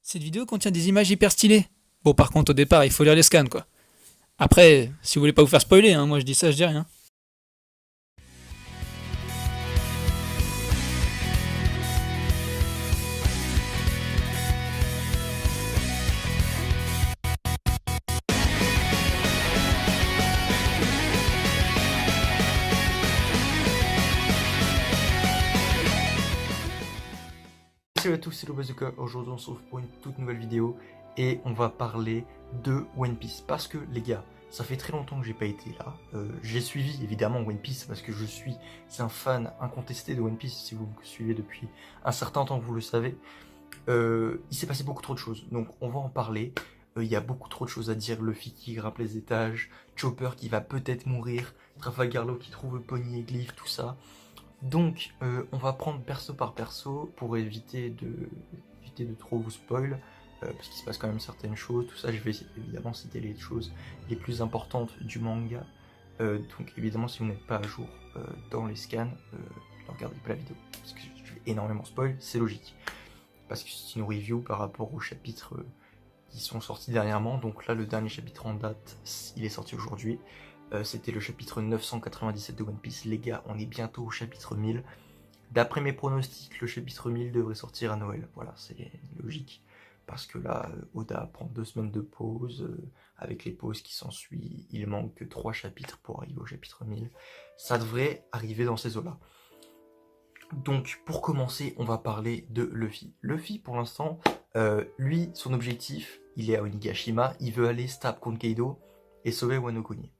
Cette vidéo contient des images hyper stylées. Bon, par contre, au départ, il faut lire les scans, quoi. Après, si vous voulez pas vous faire spoiler, hein, moi je dis ça, je dis rien. Salut à tous, c'est le Bazooka. Aujourd'hui on se retrouve pour une toute nouvelle vidéo et on va parler de One Piece parce que les gars, ça fait très longtemps que j'ai pas été là. J'ai suivi évidemment One Piece parce que je suis un fan incontesté de One Piece. Si vous me suivez depuis un certain temps, vous le savez. Il s'est passé beaucoup trop de choses, donc on va en parler. Il y a beaucoup trop de choses à dire. Luffy qui grimpe les étages, Chopper qui va peut-être mourir, Trafalgar Law qui trouve Pony et Glyph, tout ça. Donc, on va prendre perso par perso pour éviter de trop vous spoil, parce qu'il se passe quand même certaines choses, tout ça. Je vais évidemment citer les choses les plus importantes du manga. Donc, évidemment, si vous n'êtes pas à jour dans les scans, ne regardez pas la vidéo, parce que je vais énormément spoil, c'est logique. Parce que c'est une review par rapport aux chapitres qui sont sortis dernièrement. Donc là, le dernier chapitre en date, il est sorti aujourd'hui. C'était le chapitre 997 de One Piece. Les gars, on est bientôt au chapitre 1000. D'après mes pronostics, le chapitre 1000 devrait sortir à Noël. Voilà, c'est logique. Parce que là, Oda prend 2 semaines de pause. Avec les pauses qui s'ensuivent, il manque que 3 chapitres pour arriver au chapitre 1000. Ça devrait arriver dans ces eaux-là. Donc, pour commencer, on va parler de Luffy. Luffy, pour l'instant, lui, son objectif, il est à Onigashima. Il veut aller stab contre Kaido et sauver Wano Kuni.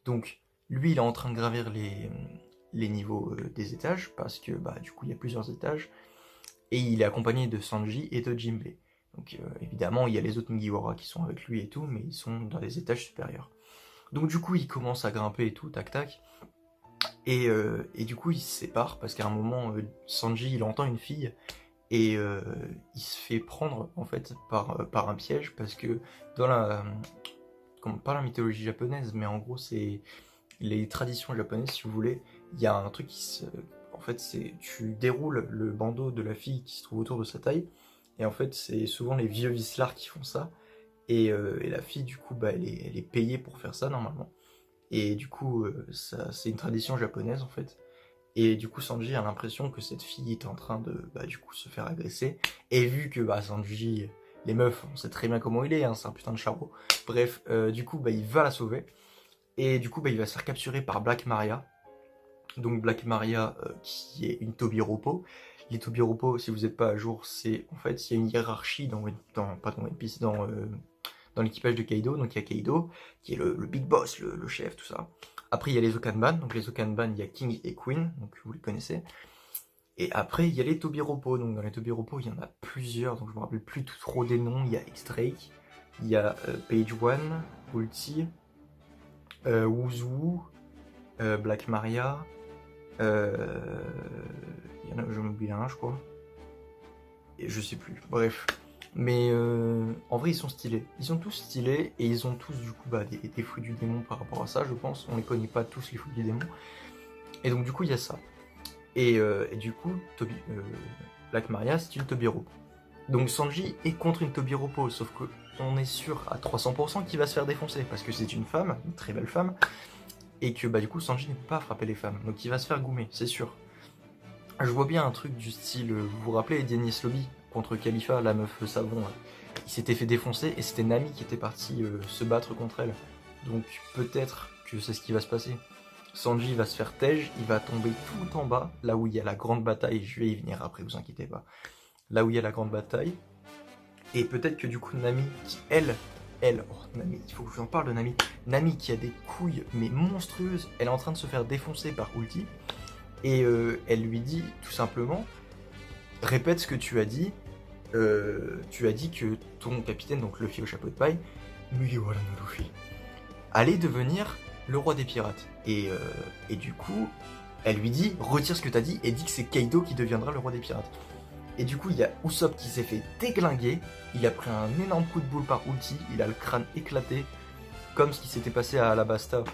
Donc, lui, il est en train de gravir les niveaux des étages, parce que, du coup, il y a plusieurs étages, et il est accompagné de Sanji et de Jinbei. Donc, évidemment, il y a les autres Mugiwara qui sont avec lui et tout, mais ils sont dans les étages supérieurs. Donc, du coup, il commence à grimper et tout, tac, tac, et du coup, il se sépare, parce qu'à un moment, Sanji, il entend une fille, et il se fait prendre, en fait, par un piège, parce que dans pas la mythologie japonaise, mais en gros c'est les traditions japonaises, si vous voulez, il y a un truc en fait, c'est tu déroules le bandeau de la fille qui se trouve autour de sa taille, et en fait c'est souvent les vieux vislards qui font ça, et la fille du coup elle est payée pour faire ça normalement, et du coup ça c'est une tradition japonaise en fait, et du coup Sanji a l'impression que cette fille est en train de du coup se faire agresser, et vu que Sanji, les meufs, on sait très bien comment il est, hein, c'est un putain de charreau. Bref, du coup, il va la sauver. Et du coup, il va se faire capturer par Black Maria. Donc Black Maria, qui est une Tobiropo. Les Tobiropo, si vous n'êtes pas à jour, c'est en fait, il y a une hiérarchie pas dans One Piece, dans l'équipage de Kaido. Donc il y a Kaido, qui est le big boss, le chef, tout ça. Après, il y a les Okanban. Donc les Okanban, il y a King et Queen, donc vous les connaissez. Et après, il y a les Tobiropo. Donc dans les Tobiropo, il y en a plusieurs, donc je me rappelle plus tout trop des noms. Il y a X-Drake, il y a Page One, Ulti, Wuzu, Black Maria. Il y en a, j'en oublie un, je crois. Et je sais plus. Bref. Mais en vrai, ils sont stylés. Ils sont tous stylés et ils ont tous du coup des fruits du démon par rapport à ça, je pense. On les connaît pas tous, les fruits du démon. Et donc du coup, il y a ça. Et du coup, Black Maria, c'est une Tobiropo. Donc Sanji est contre une Tobiropo, sauf que on est sûr à 300% qu'il va se faire défoncer, parce que c'est une femme, une très belle femme, et que du coup Sanji ne peut pas frapper les femmes, donc il va se faire goumer, c'est sûr. Je vois bien un truc du style, vous vous rappelez Dennis Lobby contre Khalifa, la meuf savon, là. Il s'était fait défoncer, et c'était Nami qui était partie se battre contre elle. Donc peut-être que c'est ce qui va se passer. Sanji va se faire tège, il va tomber tout en bas, là où il y a la grande bataille, je vais y venir après, vous inquiétez pas. Là où il y a la grande bataille, et peut-être que du coup Nami, Nami, il faut que je vous en parle de Nami. Nami qui a des couilles mais monstrueuses, elle est en train de se faire défoncer par Ulti, et elle lui dit tout simplement, répète ce que tu as dit que ton capitaine, donc Luffy au chapeau de paille, Mugiwara no Luffy, allait devenir le roi des pirates. Et du coup, elle lui dit, retire ce que t'as dit et dis que c'est Kaido qui deviendra le roi des pirates. Et du coup, il y a Usopp qui s'est fait déglinguer, il a pris un énorme coup de boule par Ulti, il a le crâne éclaté, comme ce qui s'était passé à Alabasta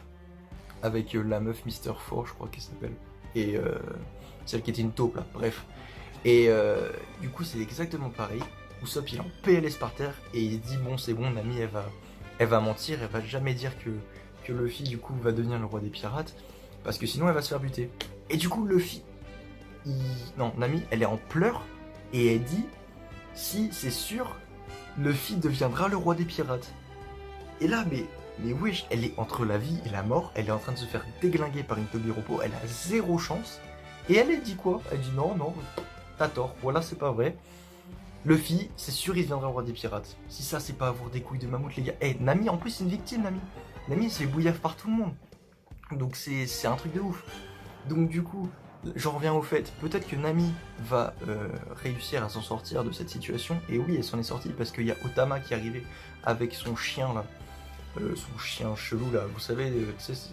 avec la meuf Mister Four, je crois qu'elle s'appelle, et celle qui était une taupe là, bref. Et du coup, c'est exactement pareil. Usopp il est en PLS par terre et il se dit bon c'est bon, Nami elle va mentir, elle va jamais dire que Luffy du coup va devenir le roi des pirates parce que sinon elle va se faire buter. Et du coup Luffy, non Nami elle est en pleurs et elle dit si c'est sûr Luffy deviendra le roi des pirates. Et là mais wesh, elle est entre la vie et la mort, elle est en train de se faire déglinguer par une Tobiropo, elle a zéro chance. Et elle dit quoi? Elle dit non, t'as tort, voilà c'est pas vrai. Luffy, c'est sûr il deviendra roi des pirates. Si ça c'est pas avoir des couilles de mammouth les gars. Eh, Nami en plus c'est une victime Nami. Nami elle se fait bouillave par tout le monde. Donc c'est un truc de ouf. Donc du coup, j'en reviens au fait, peut-être que Nami va réussir à s'en sortir de cette situation. Et oui, elle s'en est sortie parce qu'il y a Otama qui est arrivé avec son chien là. Son chien chelou là, vous savez, tu sais,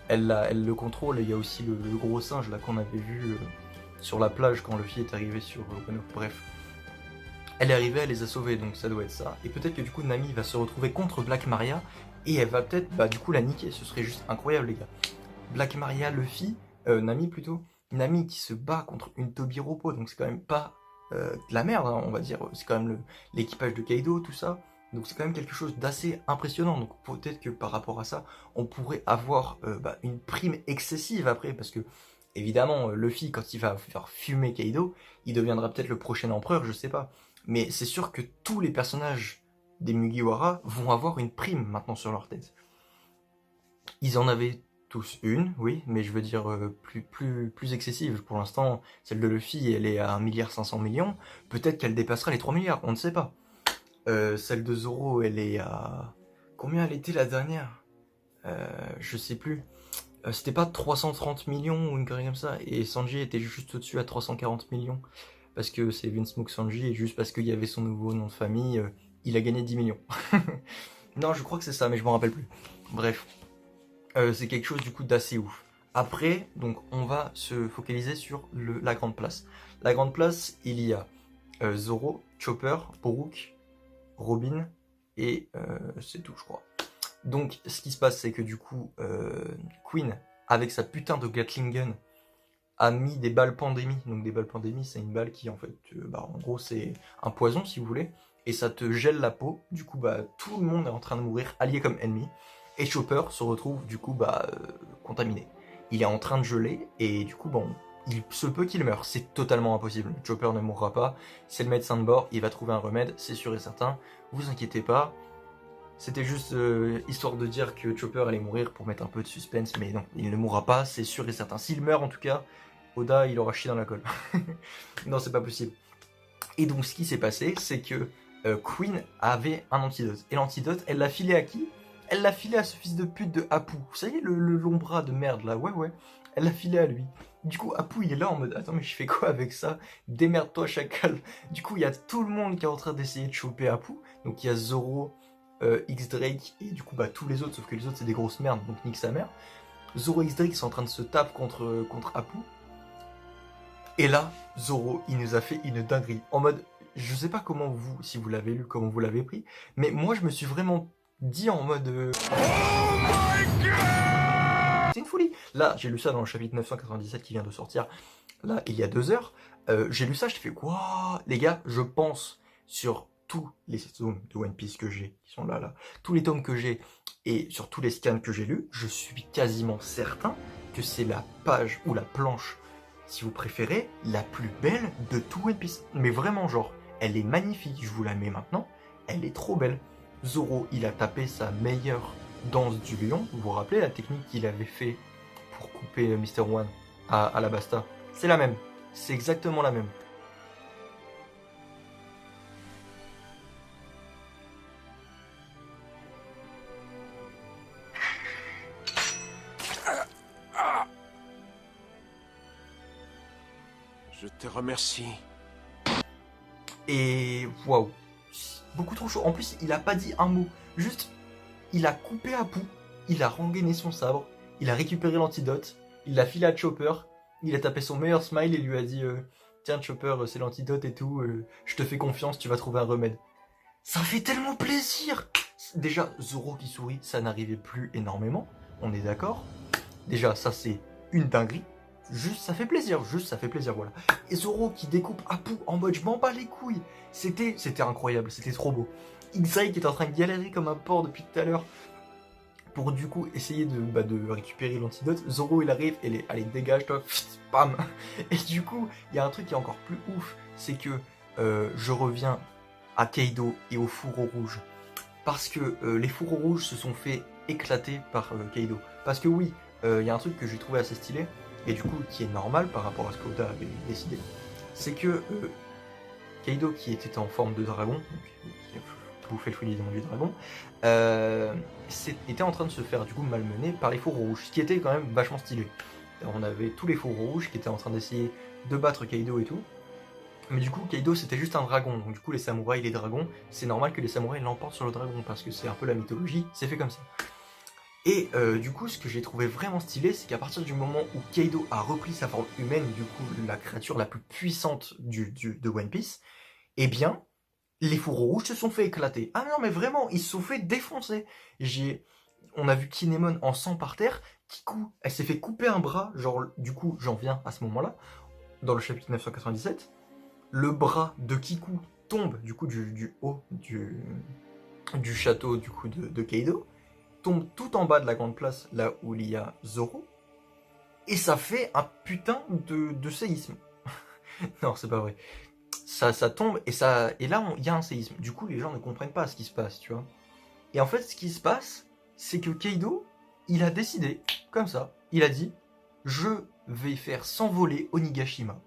elle le contrôle. Et il y a aussi le gros singe là qu'on avait vu sur la plage quand Luffy est arrivé sur Wano. Bref. Elle est arrivée, elle les a sauvés, donc ça doit être ça. Et peut-être que du coup Nami va se retrouver contre Black Maria et elle va peut-être du coup la niquer. Ce serait juste incroyable les gars. Black Maria, Luffy, Nami plutôt. Nami qui se bat contre une Tobiropo, donc c'est quand même pas de la merde, hein, on va dire. C'est quand même l'équipage de Kaido, tout ça. Donc c'est quand même quelque chose d'assez impressionnant. Donc peut-être que par rapport à ça, on pourrait avoir une prime excessive après, parce que évidemment Luffy quand il va faire fumer Kaido, il deviendra peut-être le prochain empereur, je sais pas. Mais c'est sûr que tous les personnages des Mugiwara vont avoir une prime maintenant sur leur tête. Ils en avaient tous une, oui, mais je veux dire plus excessive. Pour l'instant, celle de Luffy, elle est à 1,5 milliard. Peut-être qu'elle dépassera les 3 milliards, on ne sait pas. Celle de Zoro, elle est à... Combien elle était la dernière? Je sais plus. C'était pas 330 millions ou une connerie comme ça. Et Sanji était juste au-dessus à 340 millions. Parce que c'est Vince Mook Sanji, et juste parce qu'il y avait son nouveau nom de famille, il a gagné 10 millions. Non, je crois que c'est ça, mais je m'en rappelle plus. Bref, c'est quelque chose du coup d'assez ouf. Après, donc on va se focaliser sur la grande place. La grande place, il y a Zoro, Chopper, Brook, Robin, et c'est tout je crois. Donc ce qui se passe, c'est que du coup, Queen, avec sa putain de Gatling Gun, a mis des balles pandémie. Donc des balles pandémie, c'est une balle qui en fait, en gros c'est un poison si vous voulez, et ça te gèle la peau. Du coup tout le monde est en train de mourir, allié comme ennemi. Et Chopper se retrouve du coup contaminé. Il est en train de geler et du coup il se peut qu'il meure. C'est totalement impossible. Chopper ne mourra pas. C'est le médecin de bord, il va trouver un remède, c'est sûr et certain. Vous inquiétez pas. C'était juste histoire de dire que Chopper allait mourir pour mettre un peu de suspense, mais non, il ne mourra pas, c'est sûr et certain. S'il meurt en tout cas, Oda il aura chié dans la colle. Non, c'est pas possible. Et donc ce qui s'est passé, c'est que Queen avait un antidote. Et l'antidote, elle l'a filé à qui? Elle l'a filé à ce fils de pute de Apu. Vous savez, le long bras de merde là, ouais. Elle l'a filé à lui. Du coup, Apu il est là en mode attends, mais je fais quoi avec ça? Démerde-toi, chacal. Du coup, il y a tout le monde qui est en train d'essayer de choper Apu. Donc il y a Zoro, X-Drake et du coup tous les autres, sauf que les autres c'est des grosses merdes, donc nique sa mère. Zoro et X-Drake sont en train de se taper contre Apu. Et là, Zoro, il nous a fait une dinguerie. En mode, je sais pas comment vous, si vous l'avez lu, comment vous l'avez pris, mais moi je me suis vraiment dit en mode... Oh my god, c'est une folie. Là, j'ai lu ça dans le chapitre 997 qui vient de sortir, là, il y a 2 heures. J'ai lu ça, je fais quoi? Les gars, je pense sur tous les tomes de One Piece que j'ai, qui sont là, tous les tomes que j'ai, et sur tous les scans que j'ai lus, je suis quasiment certain que c'est la page ou la planche, si vous préférez, la plus belle de tout One Piece. Mais vraiment, genre, elle est magnifique, je vous la mets maintenant, elle est trop belle. Zoro, il a tapé sa meilleure danse du lion. Vous vous rappelez la technique qu'il avait fait pour couper Mr. One à la Basta? C'est la même, c'est exactement la même. Je te remercie. Et waouh, beaucoup trop chaud. En plus, il a pas dit un mot. Juste, il a coupé Apu, il a rengainé son sabre, il a récupéré l'antidote, il l'a filé à Chopper, il a tapé son meilleur smile et lui a dit tiens Chopper, c'est l'antidote et tout, je te fais confiance, tu vas trouver un remède. Ça fait tellement plaisir. Déjà, Zoro qui sourit, ça n'arrivait plus énormément, on est d'accord. Déjà, ça c'est une dinguerie. juste ça fait plaisir, voilà. Et Zoro qui découpe Apu en mode je m'en bats les couilles. C'était incroyable, c'était trop beau. X-Ray qui est en train de galérer comme un porc depuis tout à l'heure pour du coup essayer de récupérer l'antidote. Zoro il arrive et allez dégage toi, bam. Et du coup il y a un truc qui est encore plus ouf, c'est que je reviens à Kaido et au fourreau rouge. Parce que les fourreaux rouges se sont fait éclater par Kaido. Parce que oui, il y a un truc que j'ai trouvé assez stylé, et du coup qui est normal par rapport à ce qu'Oda avait décidé, c'est que Kaido qui était en forme de dragon, donc qui a bouffé le fruit du démon du dragon, était en train de se faire du coup malmener par les fourreaux rouges, ce qui était quand même vachement stylé. Alors, on avait tous les fourreaux rouges qui étaient en train d'essayer de battre Kaido et tout. Mais du coup, Kaido c'était juste un dragon, donc du coup les samouraïs et les dragons, c'est normal que les samouraïs l'emportent sur le dragon, parce que c'est un peu la mythologie, c'est fait comme ça. Et du coup, ce que j'ai trouvé vraiment stylé, c'est qu'à partir du moment où Kaido a repris sa forme humaine, du coup la créature la plus puissante de One Piece, eh bien, les fourreaux rouges se sont fait éclater. Ah non mais vraiment, ils se sont fait défoncer. On a vu Kinemon en sang par terre, Kiku, elle s'est fait couper un bras, genre du coup j'en viens à ce moment-là, dans le chapitre 997, le bras de Kiku tombe du coup du haut du château du coup de Kaido, tombe tout en bas de la grande place là où il y a Zoro, et ça fait un putain de séisme. Non c'est pas vrai. Ça tombe et là il y a un séisme. Du coup les gens ne comprennent pas ce qui se passe, tu vois. Et en fait ce qui se passe, c'est que Kaido, il a décidé, comme ça, il a dit je vais faire s'envoler Onigashima.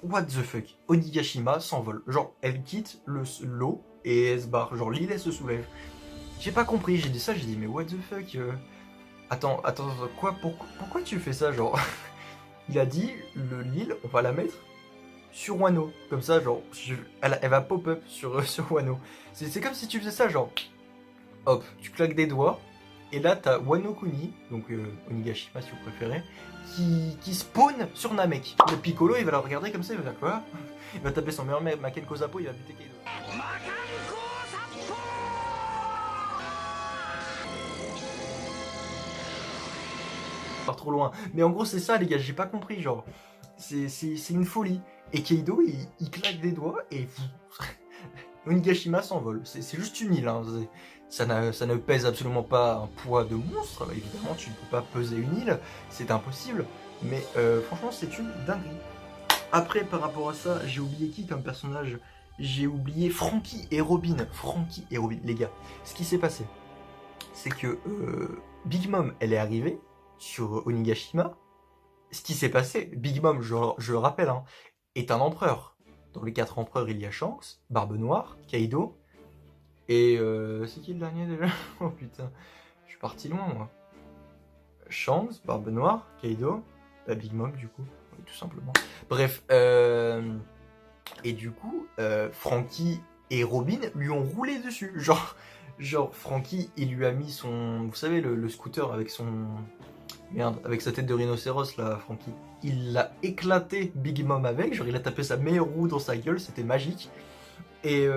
What the fuck? Onigashima s'envole. Genre, elle quitte l'eau et elle se barre. Genre, l'île, elle se soulève. J'ai pas compris, j'ai dit ça, j'ai dit, mais what the fuck? Attends, quoi? Pourquoi tu fais ça? Genre, il a dit, l'île, on va la mettre sur Wano. Comme ça, genre, elle va pop-up sur Wano. C'est comme si tu faisais ça, genre, hop, tu claques des doigts. Et là, t'as Wano Kuni, donc Onigashima si vous préférez, qui spawn sur Namek. Le Piccolo, il va la regarder comme ça, il va faire quoi? Il va taper son meilleur mec, Makenko Zappo, il va buter Kaido. Pas trop loin. Mais en gros, c'est ça, les gars, j'ai pas compris, genre. C'est une folie. Et Kaido, il claque des doigts et Onigashima s'envole. C'est juste une île, hein. Ça ne pèse absolument pas un poids de monstre. Évidemment, tu ne peux pas peser une île, c'est impossible. Mais franchement, c'est une dinguerie. Après, par rapport à ça, j'ai oublié qui comme personnage? J'ai oublié Franky et Robin. Franky et Robin, les gars. Ce qui s'est passé, c'est que Big Mom, elle est arrivée sur Onigashima. Ce qui s'est passé, Big Mom, je le rappelle, hein, est un empereur. Dans les 4 empereurs, il y a Shanks, Barbe Noire, Kaido, et c'est qui le dernier déjà? Oh putain, je suis parti loin moi. Shanks, Barbe Noire, Kaido, Big Mom du coup, oui, tout simplement. Bref, et du coup, Franky et Robin lui ont roulé dessus. Genre Franky, il lui a mis son, vous savez, le scooter avec son, merde, avec sa tête de rhinocéros là, Franky. Il l'a éclaté Big Mom avec, genre il a tapé sa meilleure roue dans sa gueule, c'était magique. Et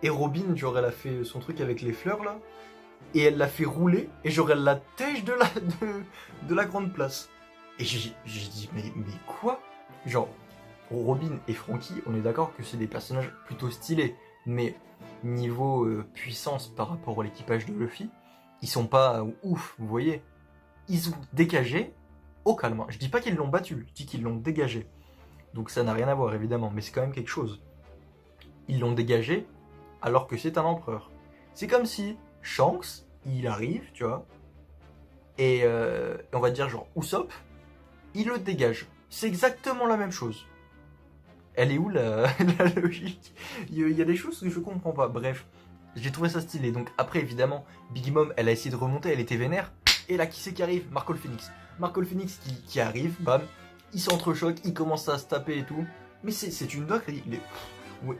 Robin, genre elle a fait son truc avec les fleurs là, et elle l'a fait rouler, et genre elle la tèche de la grande place. Et j'ai dit, mais quoi? Genre, Robin et Franky, on est d'accord que c'est des personnages plutôt stylés, mais niveau puissance par rapport à l'équipage de Luffy, ils sont pas ouf, vous voyez. Ils ont dégagé au calme. Je dis pas qu'ils l'ont battu, je dis qu'ils l'ont dégagé. Donc ça n'a rien à voir évidemment, mais c'est quand même quelque chose. Ils l'ont dégagé alors que c'est un empereur. C'est comme si Shanks, il arrive, tu vois, et on va dire genre Usopp, il le dégage. C'est exactement la même chose. Elle est où la logique? Il y a des choses que je comprends pas. Bref, j'ai trouvé ça stylé. Donc après, évidemment, Big Mom, elle a essayé de remonter, elle était vénère. Et là, qui c'est qui arrive? Marco le Phoenix. Marco le Phoenix qui arrive, bam, il s'entrechoque, il commence à se taper et tout. Mais c'est une dinguerie.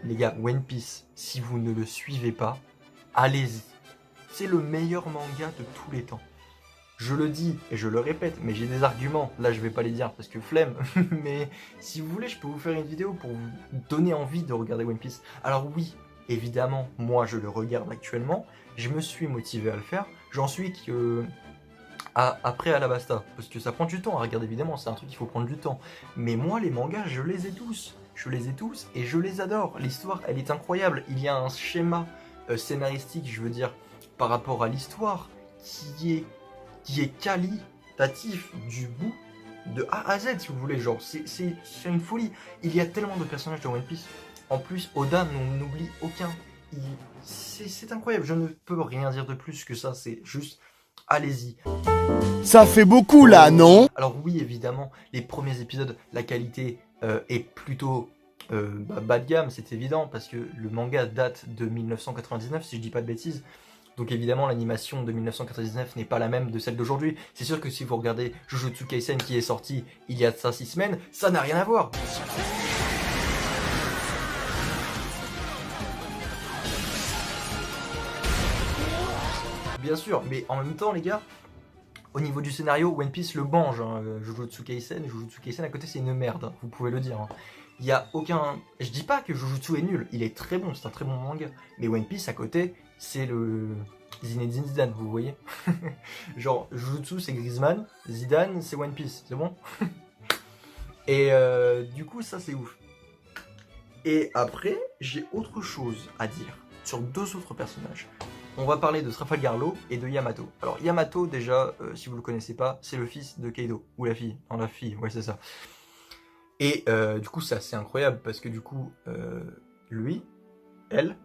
Les gars, One Piece, si vous ne le suivez pas, allez-y. C'est le meilleur manga de tous les temps. Je le dis et je le répète, mais j'ai des arguments. Là, je vais pas les dire parce que flemme. Mais si vous voulez, je peux vous faire une vidéo pour vous donner envie de regarder One Piece. Alors oui, évidemment, moi je le regarde actuellement. Je me suis motivé à le faire. J'en suis que après Alabasta, parce que ça prend du temps à regarder, évidemment, c'est un truc qu'il faut prendre du temps. Mais moi, les mangas, je les ai tous. Je les ai tous et je les adore. L'histoire, elle est incroyable. Il y a un schéma scénaristique, je veux dire, par rapport à l'histoire, qui est qualitatif du bout de A à Z, si vous voulez. Genre, c'est une folie. Il y a tellement de personnages de One Piece. En plus, Oda n'oublie aucun. C'est incroyable. Je ne peux rien dire de plus que ça. C'est juste, allez-y. Ça fait beaucoup là, non? Alors oui, évidemment, les premiers épisodes, la qualité est plutôt bas de gamme, c'est évident, parce que le manga date de 1999, si je dis pas de bêtises. Donc évidemment, l'animation de 1999 n'est pas la même de celle d'aujourd'hui. C'est sûr que si vous regardez Jujutsu Kaisen qui est sorti il y a de ça 6 semaines, ça n'a rien à voir. Bien sûr, mais en même temps, les gars, au niveau du scénario, One Piece le mange. Hein. Jujutsu Kaisen à côté, c'est une merde, hein, vous pouvez le dire. Hein. Il y a aucun. Je dis pas que Jujutsu est nul, il est très bon, c'est un très bon manga. Mais One Piece à côté, c'est le Zinedine Zidane, vous voyez. Genre, Jujutsu c'est Griezmann, Zidane c'est One Piece, c'est bon. Et du coup, ça c'est ouf. Et après, j'ai autre chose à dire sur deux autres personnages. On va parler de Trafalgar Law et de Yamato. Alors Yamato, déjà, si vous le connaissez pas, c'est le fils de Kaido, ou la fille, non la fille, ouais c'est ça. Et du coup c'est assez incroyable, parce que du coup, lui, elle,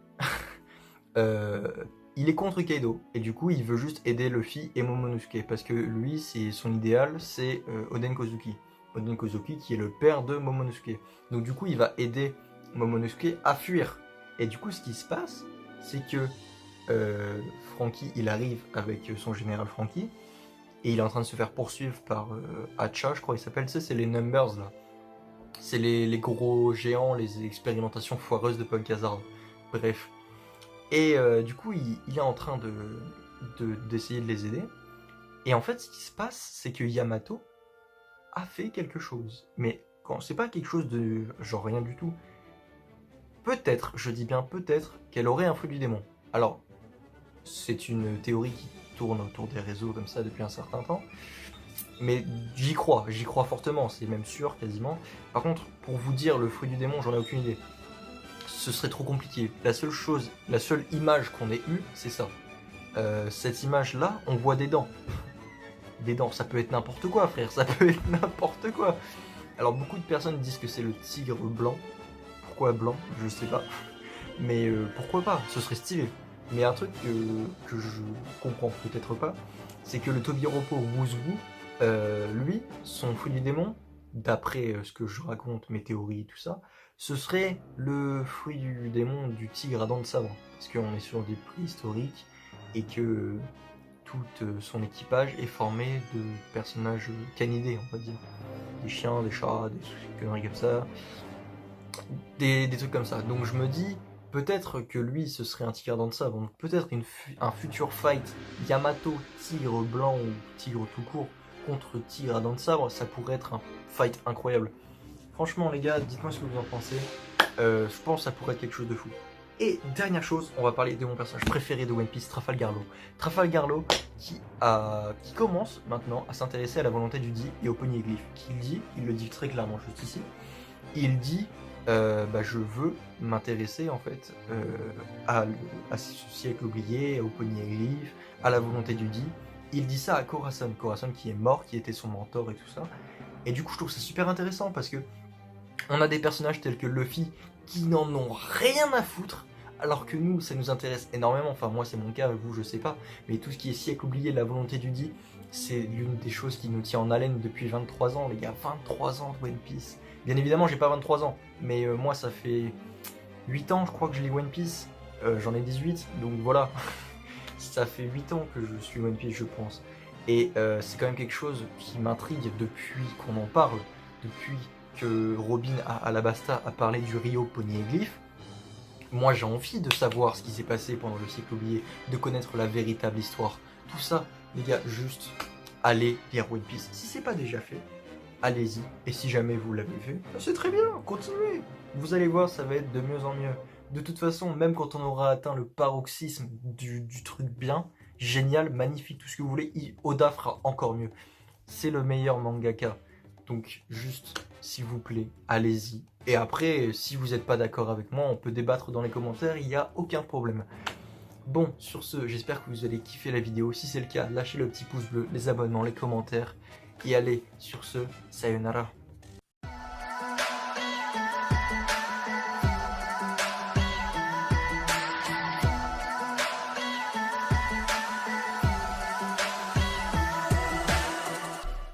il est contre Kaido, et du coup il veut juste aider Luffy et Momonosuke, parce que lui, son idéal, c'est Oden Kozuki. Oden Kozuki qui est le père de Momonosuke. Donc du coup il va aider Momonosuke à fuir. Et du coup ce qui se passe, c'est que Franky, il arrive avec son général Franky, et il est en train de se faire poursuivre par Hacha, je crois qu'il s'appelle, c'est les Numbers là. C'est les gros géants, les expérimentations foireuses de Punk Hazard. Bref. Et du coup, il est en train d'essayer de les aider. Et en fait, ce qui se passe, c'est que Yamato a fait quelque chose. Mais quand c'est pas quelque chose de genre rien du tout. Peut-être, je dis bien peut-être, qu'elle aurait un fruit du démon. Alors, c'est une théorie qui tourne autour des réseaux comme ça depuis un certain temps. Mais j'y crois fortement, c'est même sûr quasiment. Par contre, pour vous dire le fruit du démon, j'en ai aucune idée. Ce serait trop compliqué. La seule image qu'on ait eue, c'est ça. Cette image-là, on voit des dents. Des dents, ça peut être n'importe quoi, frère, ça peut être n'importe quoi. Alors beaucoup de personnes disent que c'est le tigre blanc. Pourquoi blanc? Je sais pas. Mais pourquoi pas? Ce serait stylé. Mais un truc que je comprends peut-être pas, c'est que le Tobiropo Wuzu, lui, son fruit du démon, d'après ce que je raconte, mes théories et tout ça, ce serait le fruit du démon du tigre à dents de sabre. Parce qu'on est sur des préhistoriques et que tout son équipage est formé de personnages canidés, on va dire. Des chiens, des chats, des conneries comme ça. Des trucs comme ça. Donc je me dis, peut-être que lui, ce serait un tigre à dents de sabre. Donc peut-être un futur fight Yamato, tigre blanc ou tigre tout court, contre tigre à dents de sabre, ça pourrait être un fight incroyable. Franchement les gars, dites-moi ce que vous en pensez. Je pense que ça pourrait être quelque chose de fou. Et dernière chose, on va parler de mon personnage préféré de One Piece, Trafalgar Law. Trafalgar Law qui commence maintenant à s'intéresser à la volonté du Di et au poneglyphe. Il le dit très clairement juste ici, il dit je veux m'intéresser en fait à ce siècle oublié, au poneglyphe, à la volonté du Di. Il dit ça à Corazon qui est mort, qui était son mentor et tout ça. Et du coup je trouve ça super intéressant parce que on a des personnages tels que Luffy qui n'en ont rien à foutre, alors que nous, ça nous intéresse énormément. Enfin, moi, c'est mon cas, vous, je sais pas. Mais tout ce qui est siècle oublié, la volonté du Di, c'est l'une des choses qui nous tient en haleine depuis 23 ans, les gars. 23 ans de One Piece. Bien évidemment, j'ai pas 23 ans, mais moi, ça fait 8 ans, je crois, que je lis One Piece. J'en ai 18, donc voilà. Ça fait 8 ans que je suis One Piece, je pense. Et c'est quand même quelque chose qui m'intrigue depuis qu'on en parle, depuis que Robin à Alabasta a parlé du Rio Poneglyph. Moi j'ai envie de savoir ce qui s'est passé pendant le siècle oublié, de connaître la véritable histoire. Tout ça, les gars, juste allez lire One Piece. Si c'est pas déjà fait, allez-y. Et si jamais vous l'avez fait, c'est très bien, continuez. Vous allez voir, ça va être de mieux en mieux. De toute façon, même quand on aura atteint le paroxysme du truc bien, génial, magnifique, tout ce que vous voulez. Oda fera encore mieux. C'est le meilleur mangaka. Donc juste, s'il vous plaît, allez-y. Et après, si vous n'êtes pas d'accord avec moi, on peut débattre dans les commentaires, il n'y a aucun problème. Bon, sur ce, j'espère que vous allez kiffer la vidéo. Si c'est le cas, lâchez le petit pouce bleu, les abonnements, les commentaires. Et allez, sur ce, sayonara.